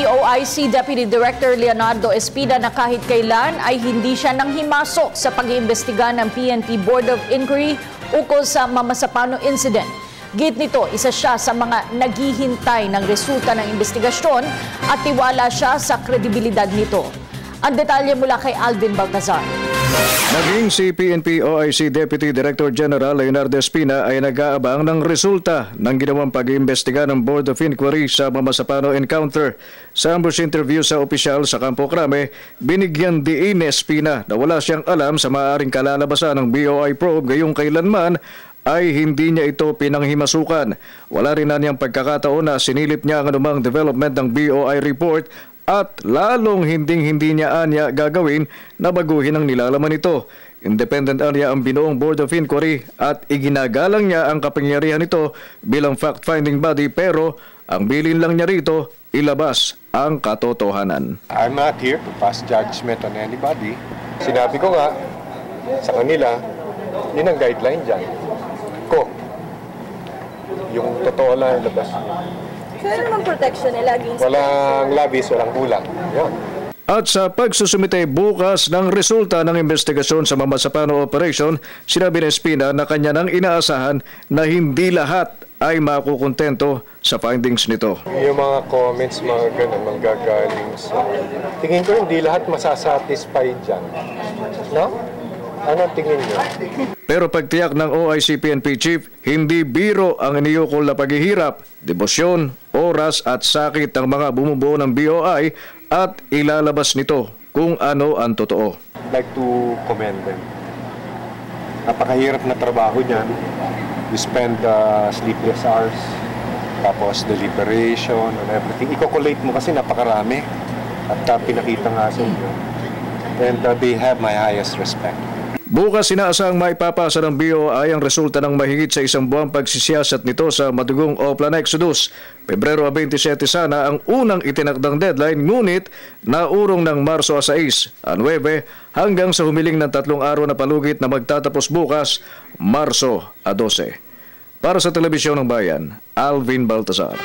OIC Deputy Director Leonardo Espida na kahit kailan ay hindi siya nanghimasok sa pag-iimbestiga ng PNP Board of Inquiry ukol sa Mamasapano incident. Git nito, isa siya sa mga naghihintay ng resulta ng investigasyon at tiwala siya sa kredibilidad nito. Ang detalye mula kay Alvin Baltazar. Naging si PNP OIC Deputy Director General Leonardo Espina ay nag-aabang ng resulta ng ginawang pag-iimbestiga ng Board of Inquiry sa Mamasapano encounter. Sa ambush interview sa opisyal sa Campo Crame, binigyan diin ni Espina na wala siyang alam sa maaaring kalalabasan ng BOI probe gayong kailanman ay hindi niya ito pinanghimasukan. Wala rin na niyang pagkakataon na sinilip niya ang anumang development ng BOI report at lalong hindi niya anya gagawin na baguhin ang nilalaman nito. Independent anya ang binuong Board of Inquiry at iginagalang niya ang kapangyarihan nito bilang fact-finding body, pero ang bilin lang niya rito, ilabas ang katotohanan. I'm not here to pass judgment on anybody. Sinabi ko nga sa kanila, yun ang guideline dyan ko. Yung totoo lang ilabas niya. Pero naman protection nila against... Walang labis, walang kulang. Yan. At sa pagsusumite bukas ng resulta ng investigasyon sa Mamasapano Operation, sinabi ni Espina na kanya nang inaasahan na hindi lahat ay makukontento sa findings nito. Yung mga comments, mga ganun, manggagaling sa... Tingin ko hindi lahat masasatisfied dyan. No? Ano tingin niyo? Pero pagtiyak ng OIC PNP Chief, hindi biro ang iniyukol na paghihirap, debosyon, oras at sakit ng mga bumubuo ng BOI at ilalabas nito kung ano ang totoo. I'd like to commend them. Napakahirap na trabaho niyan. We spend sleepless hours, tapos deliberation and everything. I-collate mo kasi napakarami at pinakita nga sa inyo. And they have my highest respect. Bukas inaasang maipapasa ng BOI ang resulta ng mahigit sa isang buwang pagsisiyasat nito sa madugong Oplan Exodus. Pebrero 27 sana ang unang itinakdang deadline, ngunit naurong ng Marso 6, 9 hanggang sa humiling ng 3 araw na palugit na magtatapos bukas, Marso 12. Para sa Telebisyon ng Bayan, Alvin Baltazar.